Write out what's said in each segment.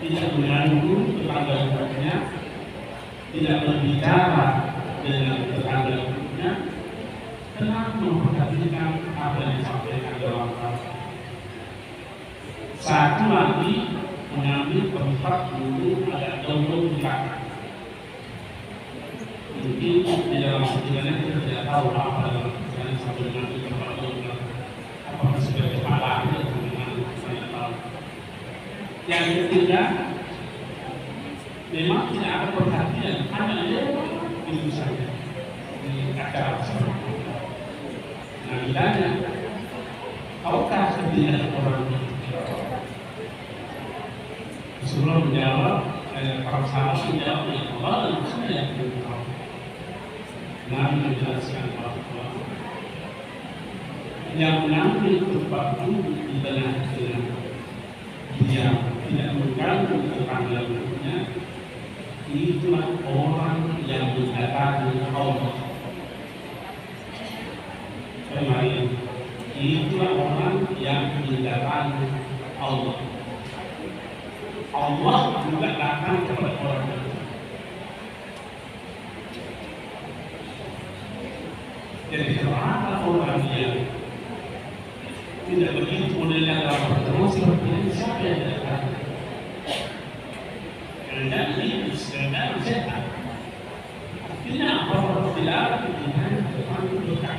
tidak mengganggu tetangga-tetangganya, tidak berbicara dengan tetangga-tetangganya, tenang memperhatikan apa yang disampaikan dalam hal. Satu lagi mengambil tempat dulu agak jauh di belakang. Mungkin di dalam pikirannya kita tidak tahu apa dalam pikiran sampai mengambil tempat jauh di belakang. Apakah sebagai kepala atau dengan saya tahu. Yang ketiga, memang tidak ada perhatian, hanya itu saja di acara seperti itu. Nah, ditanya, tahukah ketika orang sebelum menjawab, para sahabat menjawab ya Allah dan Rasulnya yang tahu. Nabi menjelaskan bahwa yang mengambil tempat duduk di tengah-tengah dia tidak mengganggu tetangga-tetangganya, itulah orang yang mendatangi Allah. Kemarin, itulah orang yang mendatangi Allah. Allah juga datang kepada orang itu. Jadi kalau ada orang yang tidak begitu modelnya dalam pertemuan seperti ini, siapa yang datang? Karena ini sebenarnya setan. Artinya apa? Tidak ada pilihan depan dekat.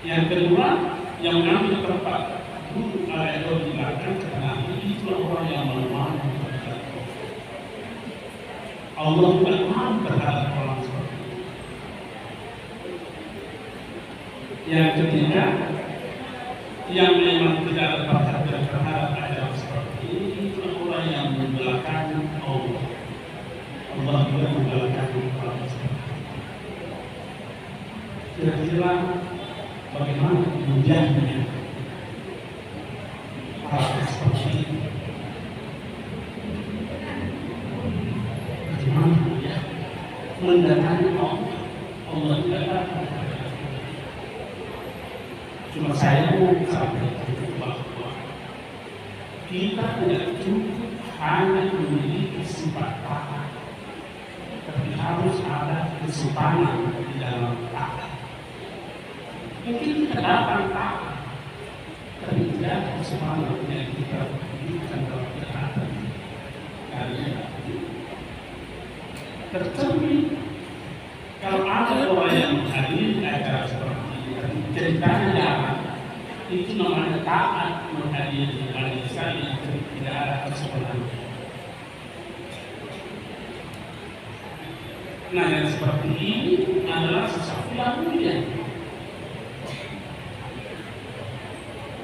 Yang kedua, yang mengambil tempat duduk atau di belakang karena itu orang yang melemah. Allah tidak mau terhadap orang seperti itu. Yang ketiga, yang memang tidak ada perhatian terhadap ajaran seperti ini, itu orang yang membelakangi Allah. Allah juga membelakangi orang seperti itu. Kira-kira bagaimana kemudiannya hal seperti ini? Bagaimana ya mendatangi Allah? Allah tidak datang. Cuma saya mau sampaikan bahwa kita tidak cukup hanya memiliki sifat taat, tapi harus ada kesopanan di dalam taat. Mungkin kita datang taat, tapi tidak ada kesopanan yang kita berikan dalam ketaatan. Karena tercermin kalau ada orang yang menghadiri acara seperti ini, ceritanya jarang, itu namanya taat menghadiri majelis yang tidak ada kesopanan. Nah, yang seperti ini adalah sesuatu yang mulia.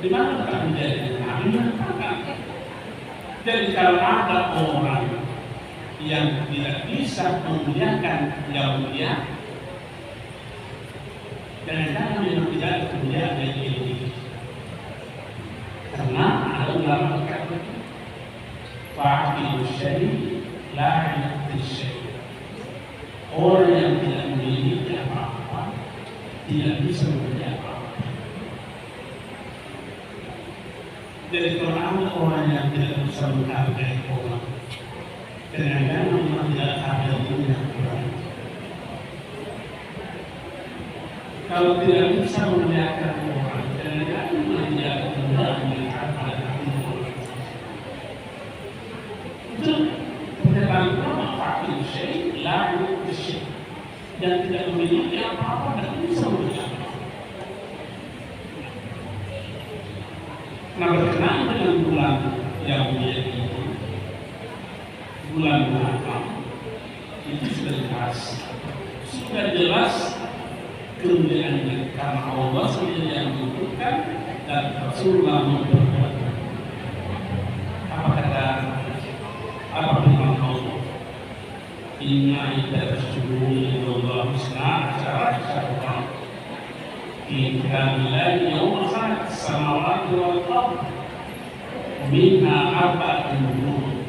Di mana kita menjadi nabi mengatakan. Jadi kalau ada orang yang tidak bisa memuliakan yang mulia, jangan-jangan memang tidak ada kemuliaan yang ini. Karena ada ulama berkata, fa'aqilu syai' la yu'ti syai'. Orang yang tidak memiliki apa-apa tidak bisa memiliki apa-apa. Jadi kalau ada orang yang tidak bisa menghargai orang, kadang-kadang memang tidak ada punya orang. Kalau tidak bisa memuliakan orang, kadang-kadang memang tidak ada memuliakan pada hati orang. Itu pernyataan ulama fa'il syai' la yu'ti syai', dan tidak memiliki apa-apa dan bisa memuliakan. Nah, berkenaan dengan bulan yang mulia ini, bulan Muharram, itu sudah jelas kemuliaannya karena Allah sendiri yang menentukan dan Rasulullah memperkuatkan. Apa kata firman Allah? Inna iddatus syuhuri indallahi husna asyara fi kitabillahi yawma khalaqas samawati wal ardh minha arba'atun hurum.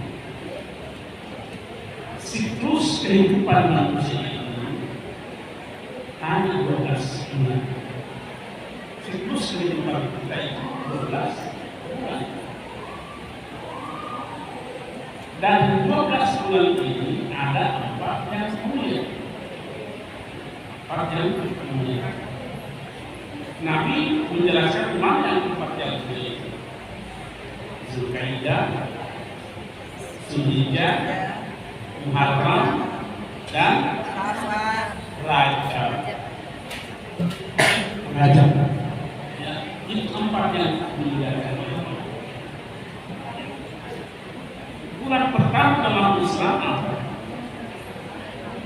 Siklus kehidupan manusia ini hanya 12 bulan. Siklus kehidupan kita itu 12 bulan. Dan 12 bulan ini ada 4 yang mulia. 4 yang mulia. Nabi menjelaskan mana yang 4 yang mulia itu. Zulkaidah, Zulhijjah, Muharram, dan Rajab. Ya, itu 4 yang dimuliakan. Bulan pertama dalam Islam apa?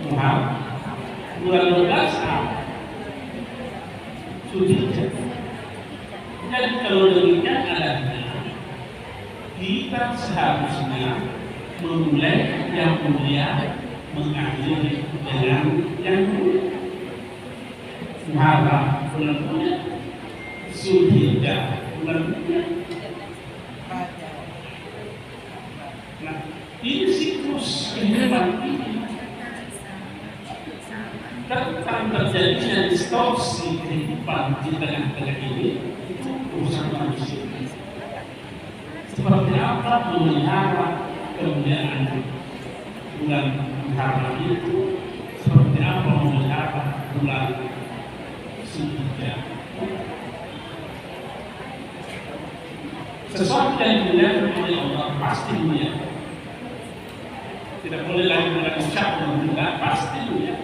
Muharram. Bulan 12 apa? Zulhijjah. Jadi kalau demikian adanya, kita seharusnya memulai yang mulia, mengakhiri dengan yang mulia. Muharram bulan mulia, Zulhijjah bulan mulia. Nah, ini siklus kehidupan ini tentang terjadinya distorsi kehidupan di tengah-tengah ini itu urusan manusia. Seperti apa memelihara kemuliaan bulan Muharram itu, seperti apa memelihara bulan Zulhijjah. Sesuatu yang dimuliakan oleh Allah pasti mulia. Tidak boleh lagi mengucap mulia, pasti mulia.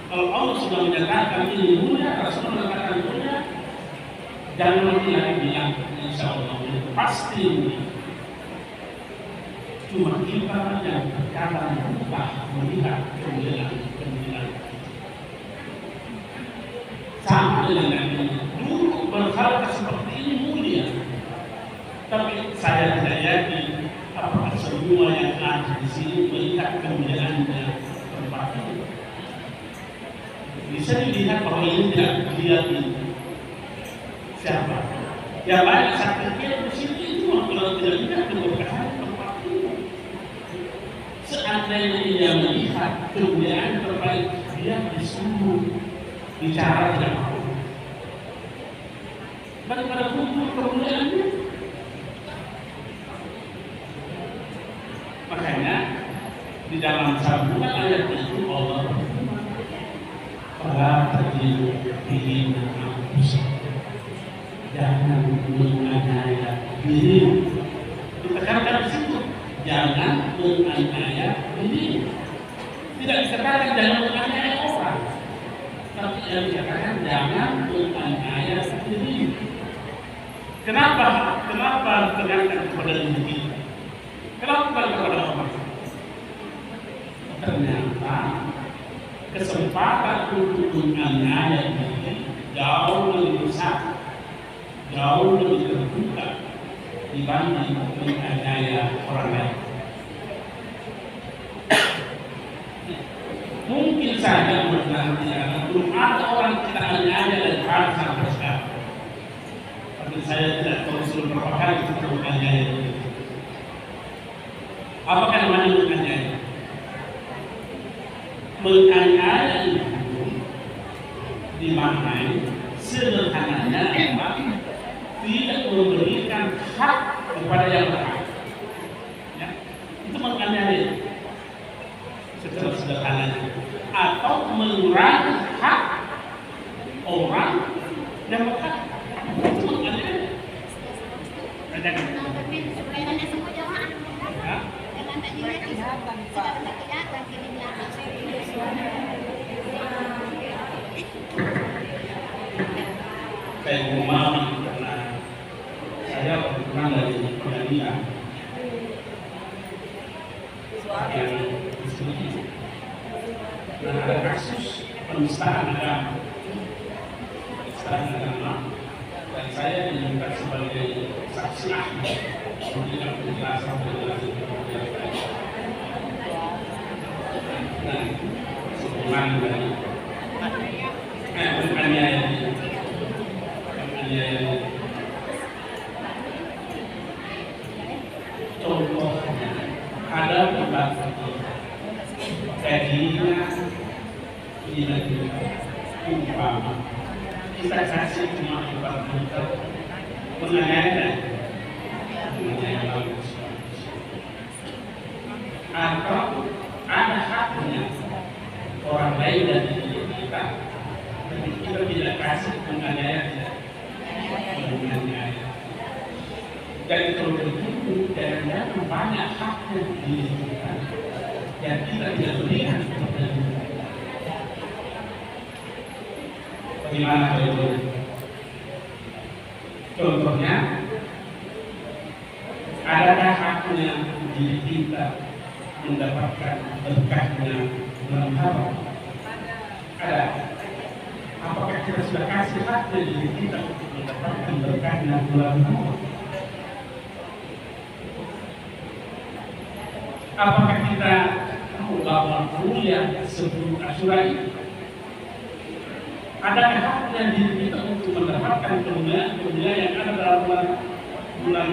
Kalau Allah sudah menyatakan ini mulia, Rasul mengatakan mulia, jangan lagi bilang insya Allah mulia, pasti mulia. Cuma kita yang terkadang lupa melihat kemuliaan. Sama dengan ini, dulu berharap seperti ini mulia. Tapi saya tidak yakin apakah semua yang ada di sini melihat kemuliaan tempat ini. Bisa dilihat bahwa ini tidak dilihat ini. Siapa? Yang lain saya pikir di sini itu kalau tidak lihat keberkahan tempat ini. Seandainya dia melihat kemuliaan terbaik, dia disuruh bicara tidak mau. Bagaimana kumpul kemuliaannya? Makanya di dalam sambungan ayat itu Allah pada terjadi ingin menghapus, jangan menganiaya diri. Ditekankan di situ, jangan menganiaya diri. Tidak dikatakan jangan menganiaya orang, tapi yang dikatakan jangan menganiaya diri. Kenapa ditekankan kepada diri? Kenapa kepada orang? Ternyata kesempatan untuk menganiaya diri jauh lebih besar, jauh lebih terbuka dibanding menganiaya orang lain. Mungkin saja belum ada orang kita aniaya dan harus sampai sekarang. Tapi saya tidak tahu sudah berapa kali kita menganiaya diri. Apakah namanya menganiaya? Menganiaya itu dimaknai sederhananya adalah tidak memberikan hak kepada yang berhak. Ya, itu menganiaya secara sederhananya, atau mengurangi hak orang yang berhak. Itu menganiaya. Saya memahami karena saya pernah dari pengadilan yang disebut ada kasus penistaan agama, dan saya diminta sebagai saksi ahli memberikan penjelasan. Nah, sebulan dari penganiaya contohnya ada tempat gajinya tidak umpama kita kasih cuma 4 juta penganiaya bagus. kaidah diri kita, tapi kita tidak kasih menganiaya tidak menganiaya. Jadi kalau begitu, jangan banyak haknya diri kita yang kita tidak berikan kepada kita. Bagaimana kalau contohnya, adakah haknya diri kita mendapatkan berkahnya bulan Haram? Ada. Apakah kita sudah kasih haknya diri kita untuk mendapatkan berkahnya bulan Haram? Apakah kita tahu bahwa mulia sebelum Asyura ini? Adakah haknya diri kita untuk mendapatkan kemuliaan yang ada dalam bulan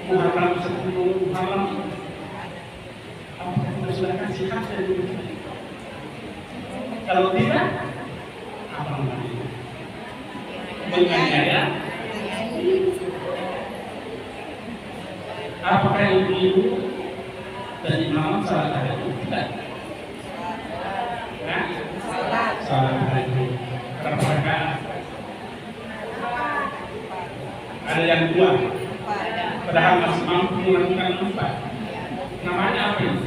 Muharram sebelum Muharram ini? Apakah kita sudah kasih haknya diri kita? Kalau tidak, apa namanya? Menganiaya. Apakah ibu dan imam salah ada itu? Tidak. Nah, salah ada itu. Berapa? Ada yang dua. Padahal masih mampu melakukan 4. Namanya apa ini?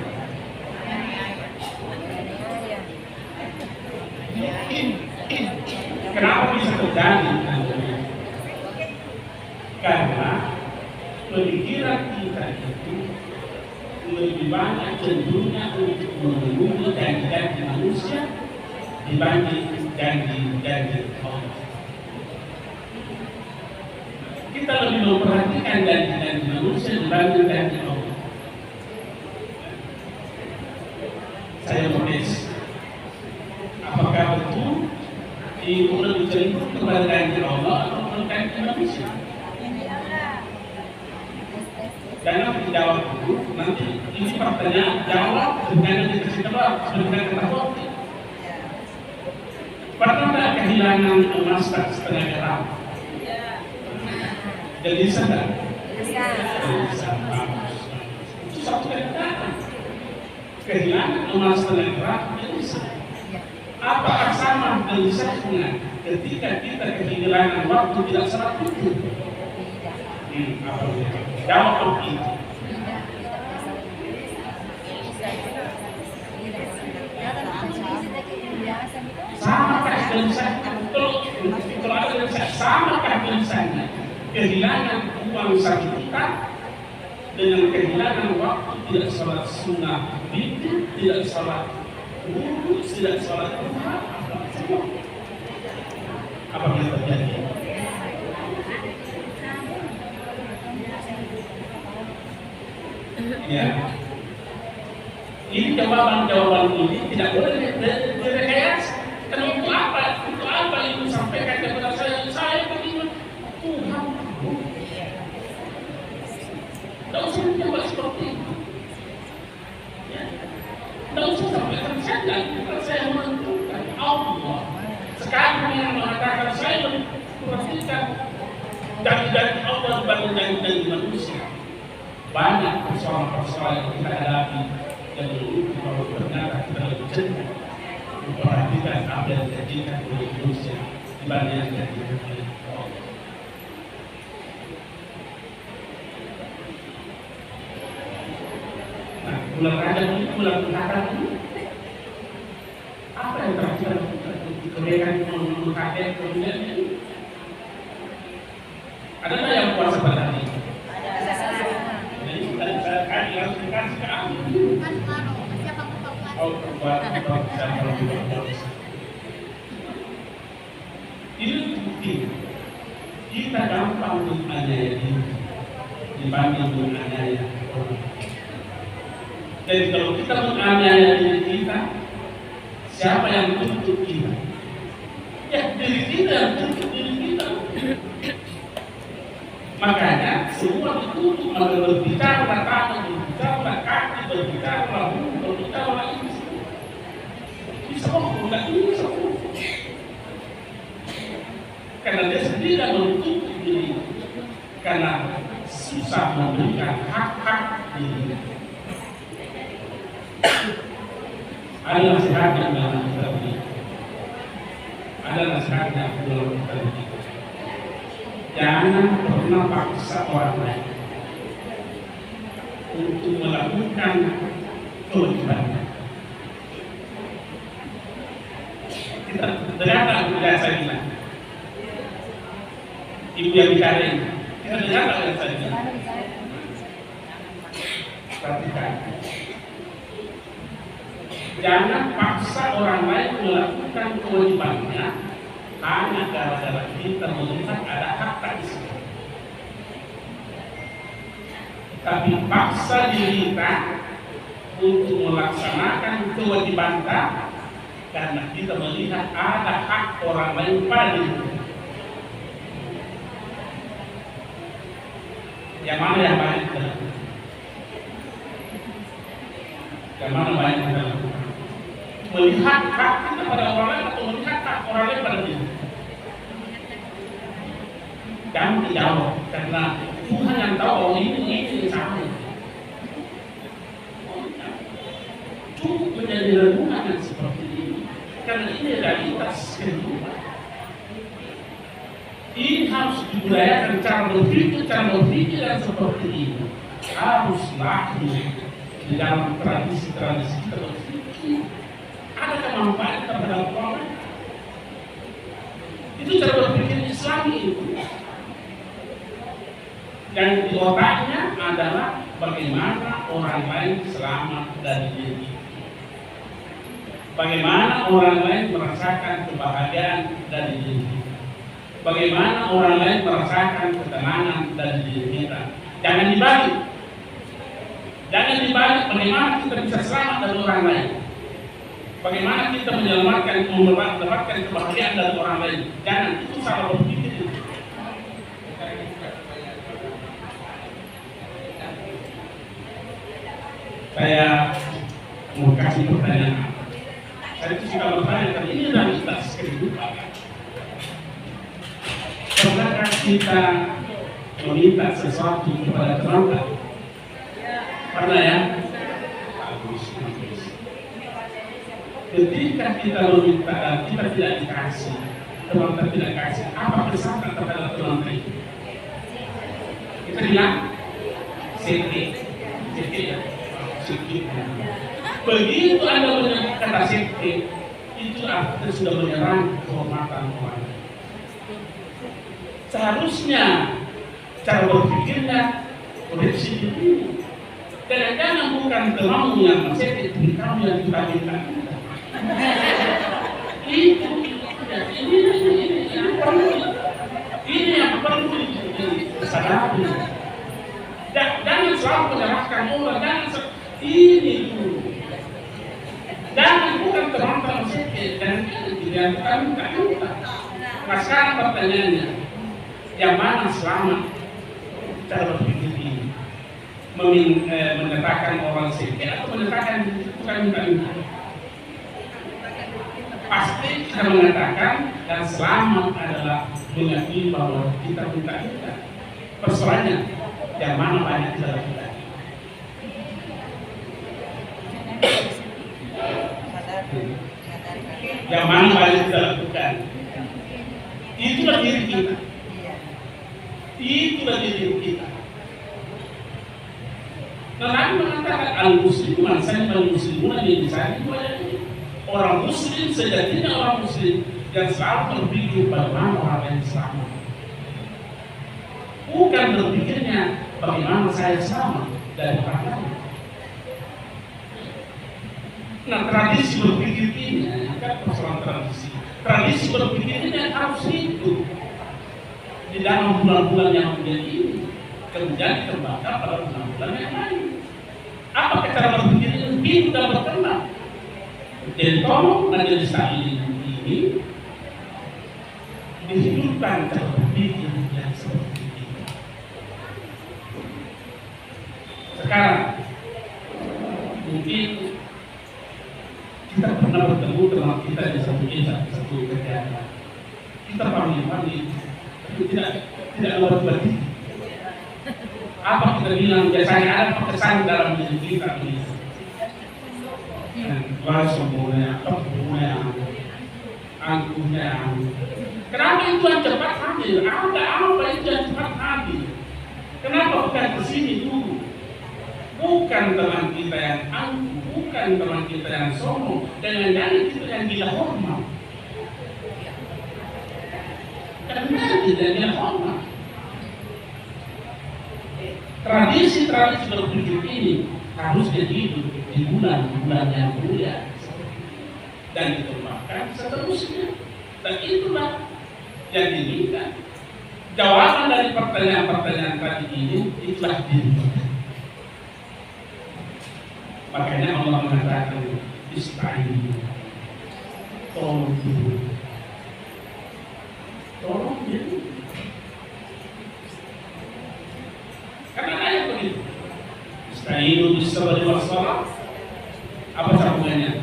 Kenapa bisa terjadi? Karena pemikiran kita itu lebih banyak cenderungnya untuk memenuhi janji-janji manusia dibanding janji-janji Allah. Kita lebih memperhatikan janji-janji manusia dibanding janji Allah. Saya mau tes, apakah betul itu lebih cenderung kepada janji Allah atau janji manusia? Jangan dijawab dulu, nanti ini pertanyaan jawab dengan dikasih jawab dengan ketahuan. Pernah tidak kehilangan emas setengah gram? Jadi sadar. Itu satu kenyataan. Kehilangan emas setengah gram bisa. Apakah sama gelisahnya ketika kita kehilangan waktu tidak salat itu? Apa dia? Jawab begitu. Samakah gelisahnya? Kalau ada gelisah, samakah gelisahnya? Kehilangan uang 1 juta dengan kehilangan waktu tidak salat sunnah witir, tidak salat wudu, tidak salat duha, apa yang terjadi? Ya, ini jawaban ini tidak boleh direkayasa. Karena untuk apa? Untuk apa ibu sampaikan kepada saya begini? Tuhan, tidak usah mencoba seperti itu. Ya, tidak usah sampaikan saja. Saya menentukan Allah. Sekarang yang mengatakan saya memperhatikan janji-janji Allah dibanding janji-janji manusia. Banyak persoalan-persoalan yang kita hadapi yang dulu kalau ternyata kita lebih cenderung memperhatikan apa yang dijadikan oleh manusia dibanding yang dijadikan oleh Allah. Nah, bulan Rajab ini, bulan Muharram ini, apa yang terjadi kebaikan menghadap kemudian ini? Adakah yang puasa pada hari ini? Ini bukti kita gampang menganiaya diri dibanding menganiaya orang. Jadi kalau kita menganiaya diri kita, siapa yang tuntut kita? Ya diri kita yang tuntut diri kita. Makanya semua ditutup oleh berbicara tangan, berbicara kaki, berbicara mulut, berbicara ini. Bisa kok enggak bisa kok. Karena dia sendiri menutup diri, karena susah memberikan hak-hak diri. Ada nasihat yang kita berikan. dasarnya dalam kita. Jangan pernah paksa orang lain untuk melakukan kewajibannya. Kita dengar tak biasa ini? Ibu yang bicara ini, kita dengar tak biasa ini? Perhatikan. Jangan paksa orang lain melakukan kewajibannya hanya gara-gara kita melihat ada hak tak di situ. Tapi paksa diri kita untuk melaksanakan kewajiban kita karena kita melihat ada hak orang lain pada diri kita. Yang mana yang baik kita lakukan? Yang mana baik kita lakukan? Melihat hak kita pada orang lain atau melihat hak orang lain pada diri? Jangan dijawab karena Tuhan yang tahu bahwa ini sama. Cukup menjadi renungan yang seperti ini karena ini realitas kehidupan. Ini harus dibudayakan cara berpikir yang seperti ini harus lahir di dalam tradisi-tradisi kita berpikir. Ada kemanfaatan kepada orang. Itu cara berpikir Islami itu. Yang di otaknya adalah bagaimana orang lain selamat dari diri. Bagaimana orang lain merasakan kebahagiaan dari diri. Bagaimana orang lain merasakan ketenangan dari diri kita. Jangan dibalik. Jangan dibalik bagaimana kita bisa selamat dari orang lain. Bagaimana kita mendapatkan kebahagiaan dari orang lain. Jangan, itu salah berpikir. Saya mau kasih pertanyaan. Saya itu suka bertanya, karena ini realitas kehidupan. Pernahkah kita meminta sesuatu kepada teman? Pernah ya? Bagus. Ketika kita meminta dan kita tidak dikasih, teman tidak kasih, apa kesan terhadap teman itu? Kita bilang, sedih ya. Begitu Anda menyebut kata sekte, itu artinya sudah menyerang kehormatan orang. Seharusnya cara berpikirnya koreksi diri. Kadang-kadang bukan temanmu yang sekte, tapi kamu yang dibandingkan. Ini yang perlu disadari. Jangan selalu menyalahkan orang, jangan ini dulu. Jangan bukan teman-teman sekte, dan ini bukan kita. Nah sekarang pertanyaannya, yang mana selamat cara berpikir ini? Menyatakan orang sekte atau menyatakan bukan minta-minta? Pasti kita mengatakan dan selamat adalah mengakui bahwa kita minta-minta. Persoalannya, yang mana banyak kita lakukan? Yang mana banyak kita lakukan? Itulah diri kita. Itulah diri kita. Nabi mengatakan al-muslimun al-muslimun yang disayang orang muslim sejatinya orang muslim yang selalu berpikir bagaimana orang lain selamat. Bukan berpikirnya bagaimana saya selamat dari orang lain. Nah tradisi berpikir ini kan persoalan tradisi. Tradisi berpikir ini harus hidup di dalam bulan-bulan yang menjadi ini, kemudian terbakar pada bulan-bulan yang lain. Apa cara berpikir ini hidup dan berkembang? Jadi tolong majelis taklim ini dihidupkan cara berpikir yang seperti ini. Sekarang mungkin kita pernah bertemu dengan kita di satu kegiatan. Kita panggil, tapi tidak luar berarti. Apa kita bilang biasanya ada kesan dalam diri kita ini. Wah semuanya, apa semuanya? angkuhnya. Kenapa itu yang cepat hadir? Ada apa itu yang cepat hadir? Kenapa bukan ke sini dulu? Bukan teman kita yang angkuh, bukan teman kita yang sombong, jangan-jangan kita yang tidak hormat. Karena tidak dia hormat. Tradisi-tradisi berkunjung ini harus hidup di bulan-bulan yang mulia dan dikembangkan seterusnya. Dan itulah yang diinginkan. Jawaban dari pertanyaan-pertanyaan tadi ini itulah diri. Makanya Allah mengatakan ista'inu, tolong dulu. Tolong dulu. Karena ayat begitu. Ista'inu bis-sabri was-salah. Apa sambungannya?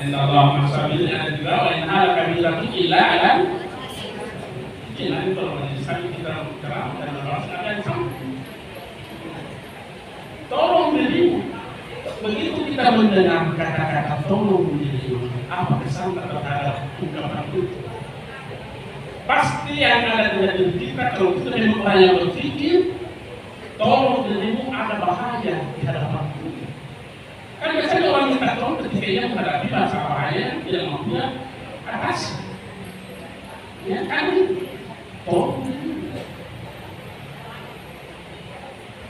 Inna Allah ma'as-sabirin, ada juga wa in ala kabiratu illa ala. Nanti kalau misalnya kita bicara dan membahas ada yang sama. Tolong dirimu. Begitu kita mendengar kata-kata tolong dirimu, apa kesan terhadap ungkapan itu? Pasti yang ada di diri kita kalau kita memang orang yang berpikir tolong dirimu ada bahaya di hadapan kita. Kan biasanya orang minta tolong ketika ia menghadapi masalah bahaya tidak mampu atas. Ya kan? Tolong dirimu.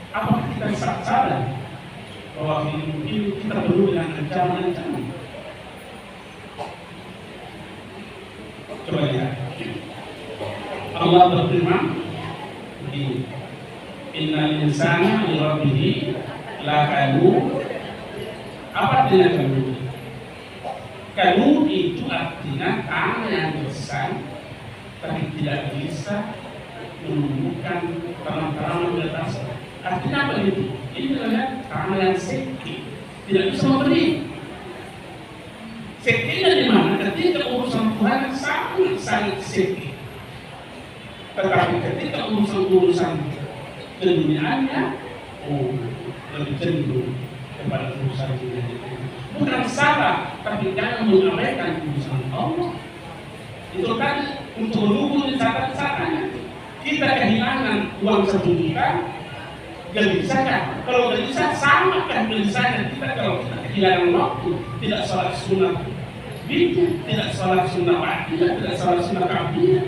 Apakah kita sadar bahwa hidup ini kita perlu dengan ancaman-ancaman? Coba lihat. Allah berfirman di Innal insana li rabbih lakanu. Apa artinya kanu? Kanu itu artinya tanah yang besar tapi tidak bisa menumbuhkan terang-terang di atasnya. Artinya apa itu? Ini adalah tanah yang sakit, tidak bisa memberi. Sakitnya di mana? Ketika urusan Tuhan sangat sakit. Tetapi ketika urusan keduniaannya, lebih cenderung kepada urusan dunia. Bukan salah, tapi jangan mengabaikan urusan Allah. Itu tadi untuk menunggu di saat-saatnya. Kita kehilangan uang 1 juta, gelisahkan. Kalau gelisah sama kan gelisahnya kita kalau kita kehilangan waktu, tidak sholat sunnah witir, tidak sholat sunnah ba'diyah, tidak sholat sunnah qabliyah.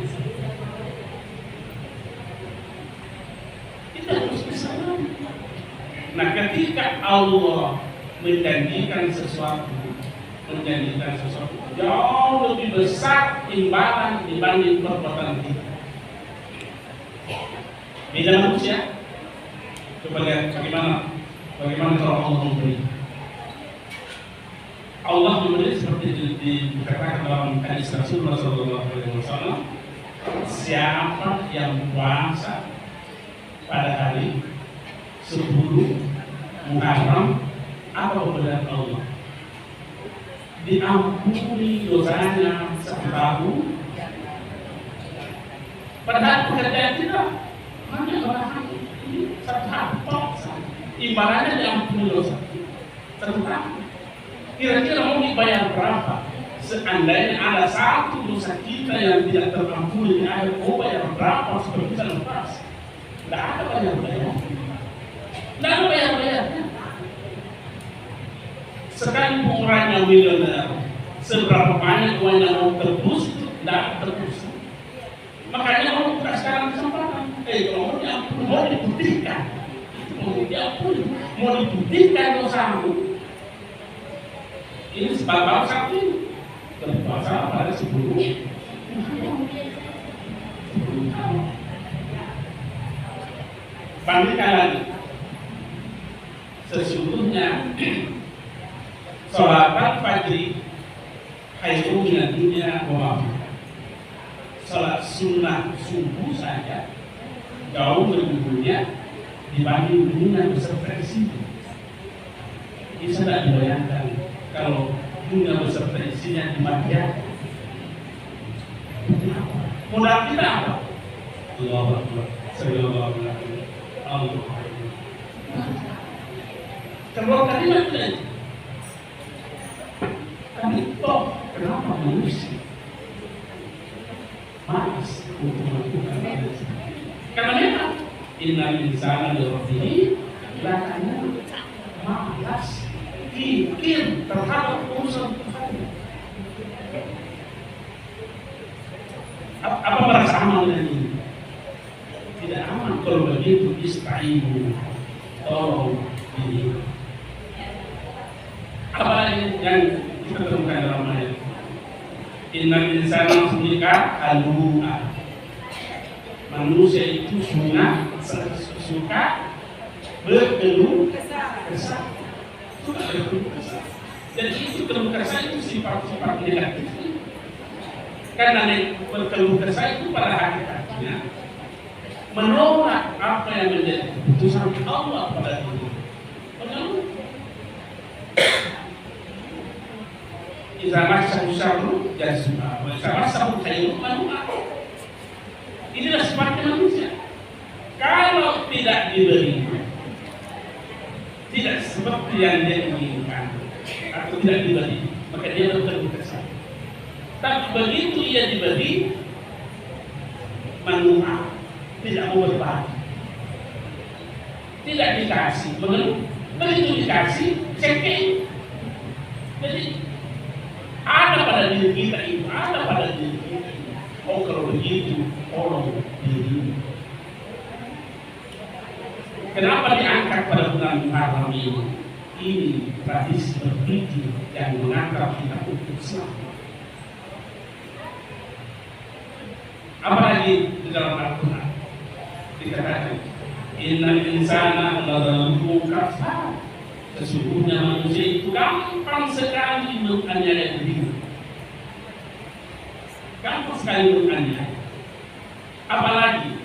Kita harus bersama. Nah, ketika Allah menjanjikan sesuatu jauh lebih besar imbalan dibanding perbuatan kita. Beda manusia. Coba lihat bagaimana kalau Allah memberi. Allah memberi seperti dikatakan dalam hadis Rasulullah SAW. Siapa yang puasa pada hari 10 Muharram, apa pemberian Allah? Diampuni dosanya setahun. Padahal pekerjaan kita hanya orang setahun. Ibaratnya diampuni dosa setahun. Kira-kira mau dibayar berapa? Seandainya ada satu dosa kita yang tidak terampuni di akhir, mau bayar berapa supaya bisa lepas? Tidak ada bayar-bayar. Tidak ada bayar-bayarnya. Sekalipun orangnya milioner, seberapa banyak uang yang mau tebus, tidak tebus. Makanya orang buka sekarang kesempatan. Kalau mau dibuktikan, mau dibuktikan dosamu. Ini sebab satu ini berpuasa pada 10 tahun. Bandingkan lagi. Sesungguhnya sholat fajri khairun minad dunya wa ma fiha. Sholat sunnah subuh saja jauh lebih mulia dibanding dunia beserta isinya. Bisa tidak dibayangkan kalau dunia beserta isinya dibagian? Modal kita apa? Allahu Akbar. Sallallahu alaihi wasallam. Keluar kalimat itu. Tapi toh innal insana li rabbih lakanud, malas pikir terhadap urusan Tuhan. Apa merasa aman dengan ini? Tidak aman kalau begitu. Istainu, tolong diri. Apa yang kita temukan dalam ayat? Innal insana khuliqa halu'a. Manusia itu suka berkeluh kesah. Suka berkeluh kesah. Dan itu keluh kesah itu sifat-sifat negatif. Karena berkeluh kesah itu pada hakikatnya menolak apa yang menjadi keputusan Allah pada diri. Mengeluh. Idza massahu syarru jazua wa idza massahu khairu manua. Inilah sifatnya manusia. Kalau tidak diberi, tidak seperti yang dia inginkan atau tidak diberi, maka dia berkeluh kesah. Tapi begitu ia diberi, manua, tidak mau berbagi, tidak dikasih, mengeluh. Begitu dikasih, cekik. Jadi ada pada diri kita itu, ada pada diri kita. Oh kalau begitu, tolong diri. Kenapa diangkat pada bulan Muharram ini? Ini tradisi berpikir yang menganggap kita untuk selamat. Apalagi di dalam Al-Quran dikatakan, innal insana lazalumun kafar. Sesungguhnya manusia itu gampang sekali menganiaya dirinya. Gampang sekali menganiaya. Apalagi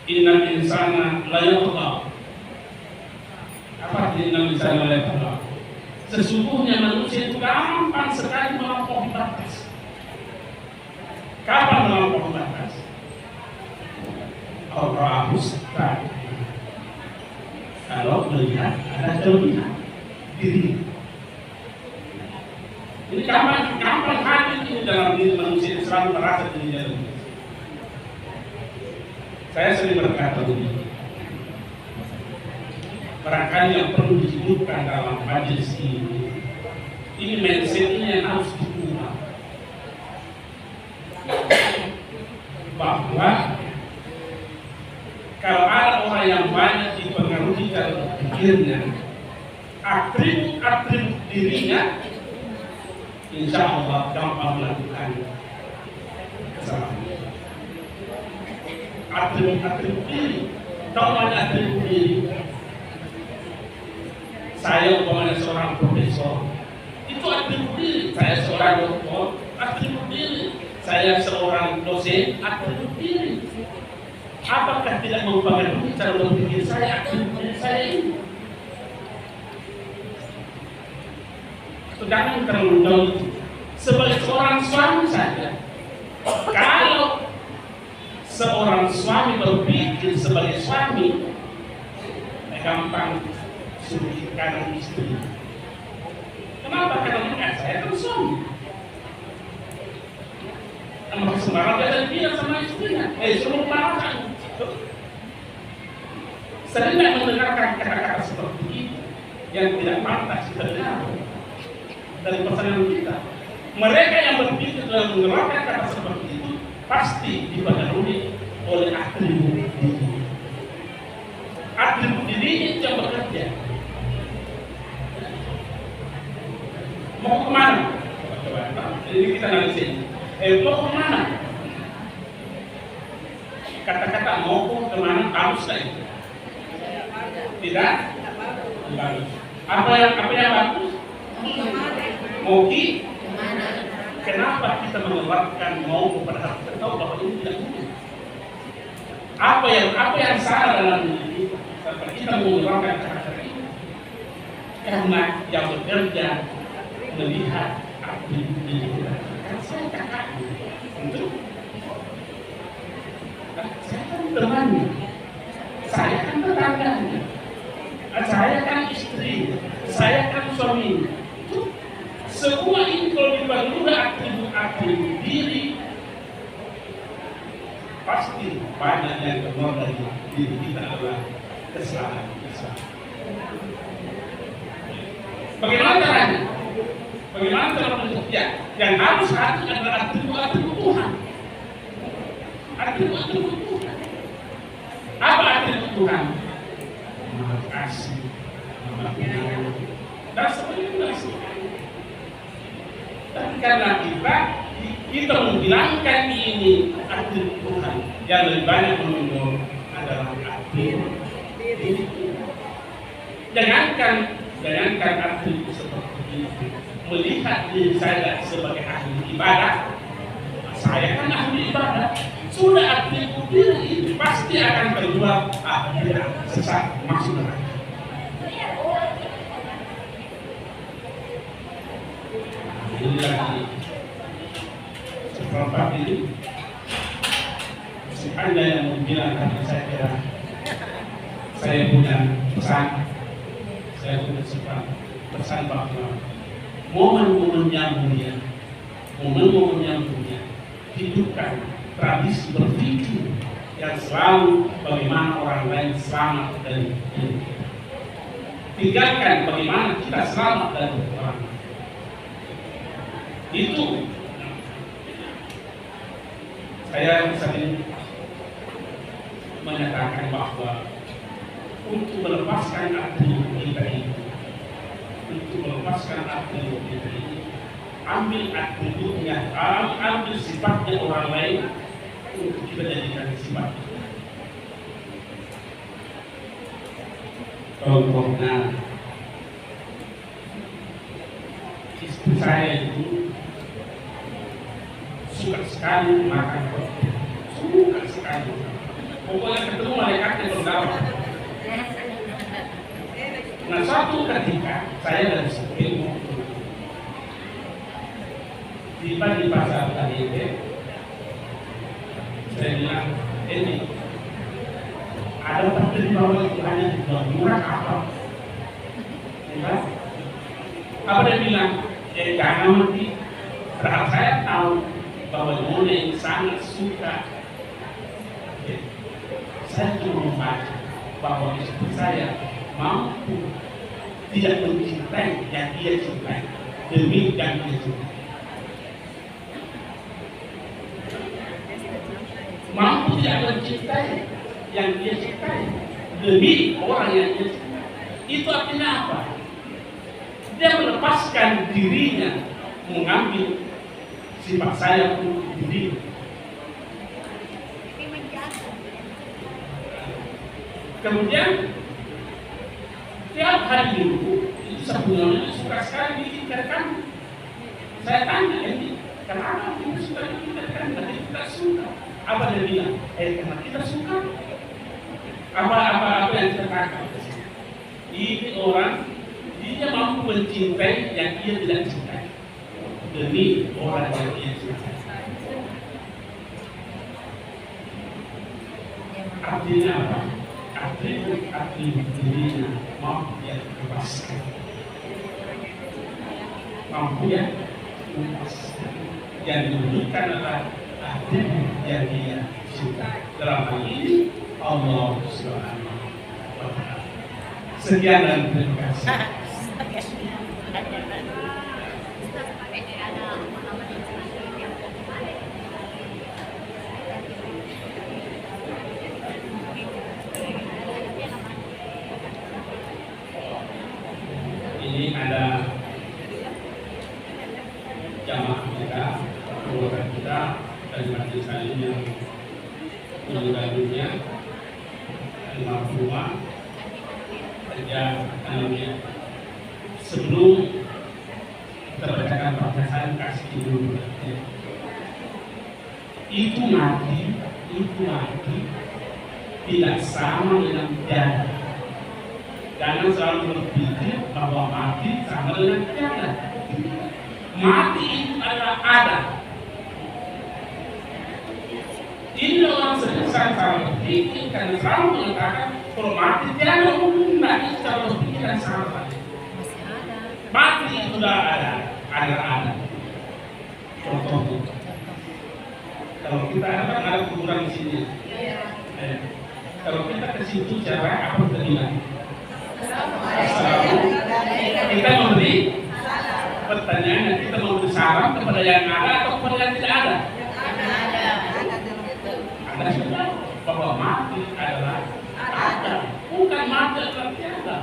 innal insana la yatgha. Apa innal insana la yatgha? Sesungguhnya manusia itu gampang sekali melampaui batas. Kapan melampaui batas? Allah Ustaz. Kalau melihat ada kelebihan diri. Ini kapan hadir ini dalam diri manusia selalu merasa dirinya lebih. Saya sering berkata begini. Barangkali yang perlu dihidupkan dalam majelis ini mindsetnya yang harus diubah. Bahwa kalau ada orang yang banyak dipengaruhi dalam pikirnya, atribut dirinya, insya Allah gampang melakukan kesalahan. Atribut diri, tahu ada atribut diri. Saya umpamanya seorang profesor, itu atribut diri. Saya seorang dokter, atribut diri. Saya seorang dosen, atribut diri. Apakah tidak mempengaruhi cara berpikir saya, atribut saya ini? Jangan terlalu jauh itu. Sebagai seorang suami saja, kalau seorang suami berpikir sebagai suami, gampang suruh kanan istri. Kenapa? Karena saya kan suami. Maka sembarang dia bilang sama istrinya, suruh marahkan. Sering mendengarkan kata-kata seperti itu yang tidak pantas kita dengar dari pasangan kita. Mereka yang berpikir dalam mengeluarkan kata seperti itu pasti dipengaruhi oleh atribut diri. Atribut diri itu yang bekerja. Mau kemana? Coba. Jadi kita analisis. Mau kemana? Kata-kata mau kemana harus itu. Tidak? Bagus. Apa yang bagus? Mau kemana? Kenapa kita mengeluarkan mau kepada kita tahu bahwa ini tidak mungkin? Apa yang salah dalam diri kita? Sampai kita mengeluarkan kata-kata ini? Karena yang bekerja melihat atribut diri kita. Saya kakaknya, tentu. Saya kan temannya, saya kan tetangganya, saya kan istri, saya kan suami. Semua ini kalau dibagi atribut diri, pasti banyak yang keluar dari diri kita adalah kesalahan. Bagaimana caranya? Bagaimana cara menutupinya? Yang harus hati adalah atribut Tuhan. Atribut Tuhan. Apa atribut Tuhan? Maha kasih, Maha penyayang, dan sebagainya. Tapi karena kita menghilangkan ini atribut Tuhan, yang lebih banyak menonjol adalah atribut diri. Jangankan atribut seperti ini, melihat diri saya sebagai ahli ibadah. Saya kan ahli ibadah, sudah atribut diri itu pasti akan terjual. Tidak sesat maksudnya. Ini lagi seperempat ini. Ada yang bilang, tapi saya kira saya punya pesan. Saya punya pesan bahwa momen-momen yang mulia, hidupkan tradisi berpikir yang selalu bagaimana orang lain selamat dari ini. Tinggalkan bagaimana kita selamat dari orang lain. Itu saya sering menyatakan bahwa untuk melepaskan atribut kita ini, ambil atributnya, ambil sifatnya orang lain untuk kita jadikan sifat. Contohnya, istri saya itu suka sekali makan roti, suka sekali. Pokoknya ketemu malaikatnya berdakwah. Nah, suatu ketika saya dari Sepil tiba di pasar tadi, saya bilang, ini ada tapi di bawah itu hanya dijual murah apa? Enggak? Apa dia bilang? Jangan mati. Karena saya tahu bahwa Nona yang sangat suka. Saya cuma membaca bahwa istri saya mampu tidak mencintai yang dia cintai demi yang dia cintai. Mampu tidak mencintai yang dia cintai demi orang yang dia cintai. Itu artinya apa? Dia melepaskan dirinya, mengambil sifat saya untuk diri. Kemudian tiap hari minggu itu sebenarnya suka sekali diikat. Saya tanya ini kenapa kita suka diikat? Karena kita suka. Apa dia bilang? Karena kita suka. Apa yang kita katakan? Ini orang dia mampu mencintai yang dia tidak cintai demi orang yang dia cintai. Artinya apa? Atribut dirinya mampu dia lepaskan, mampu ya lepaskan. Yang dibutuhkan adalah atribut yang dia cintai. Dalam hal ini Allah Subhanahu wa Ta'ala. Sekian dan terima kasih. Ini ada jamaah kita, keluarga kita dari majelis taklim yang meninggal dunia, almarhumah kerja namanya. Sebelum kita bacakan bacaan kasih dulu. Itu mati tidak sama dengan tiada. Jangan selalu berpikir bahwa mati sama dengan tiada. Mati itu adalah ada. Ini orang sering salah berpikir karena selalu mengatakan kalau mati tiada umum, itu cara berpikir yang salah. Mati itu sudah ada. Contohnya, kalau kita ada kuburan di sini. Kalau kita ke situ cara apa terima? Kita memberi pertanyaannya, kita memberi salam kepada yang ada atau kepada yang tidak ada? Ada sudah bahwa mati adalah ada, bukan mati adalah tiada.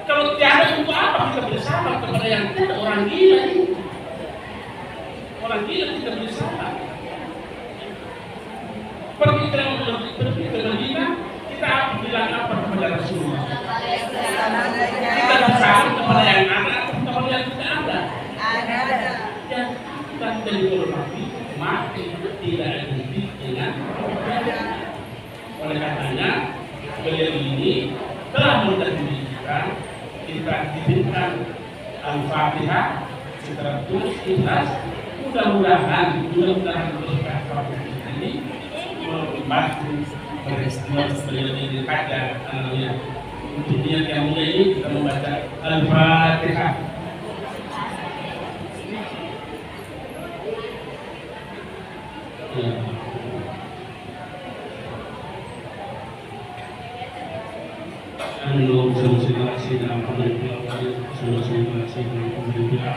Kalau tiada untuk apa kita beri salam kepada yang tidak? Orang gila ini. Orang gila tidak beri salam. Pergi ke Medina, kita bilang apa kepada Rasulullah? Kita bersalam kepada yang ada atau kepada yang tidak ada? Yang kita tidak dihormati, mati tidak identik dengan. Oleh karenanya, beliau ini telah menjadikan kita diberikan Al-Fatihah secara tulus ikhlas. Mudah-mudahan berkah kita ini membantu beristimewa beliau ini pada untuk niat yang mulia ini kita membaca Al-Fatihah. Allahumma shalli ala sayyidina Muhammad wa ala alihi wa sahbihi wa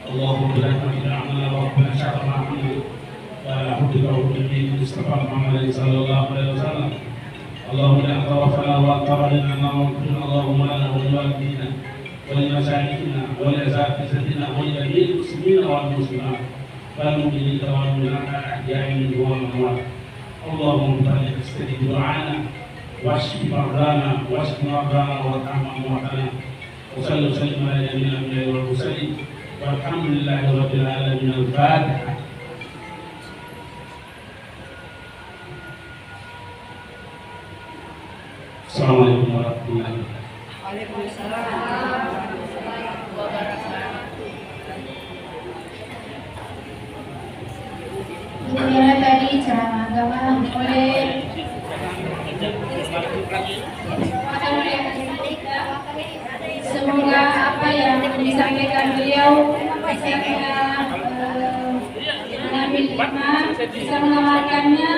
Allahumma barik lana rabbana syarra wa la hudda wa hudda Mustafa Muhammad sallallahu alaihi wasallam. Allahumma la tawafana wa taradna wa Allahumma lana wa walidina wa li masyayikhina wa li asatizatina wa li jami'il muslimina wal muslimat wal mu'minina wal mu'minat ahya'i minhum wa amwat. Allahumma barik istajib du'ana washfi mardana washfi mardana wa arham amwatana. Wa sallu sallim ala jami'il anbiya'i wal mursalin. Walhamdulillahi rabbil alamin. Al-Fatihah. Assalamualaikum warahmatullahi wabarakatuh. Waalaikumsalam warahmatullahi wabarakatuh. Inilah tadi ceramah agama oleh semoga apa yang disampaikan beliau bisa mengambil hikmah, bisa mengamalkannya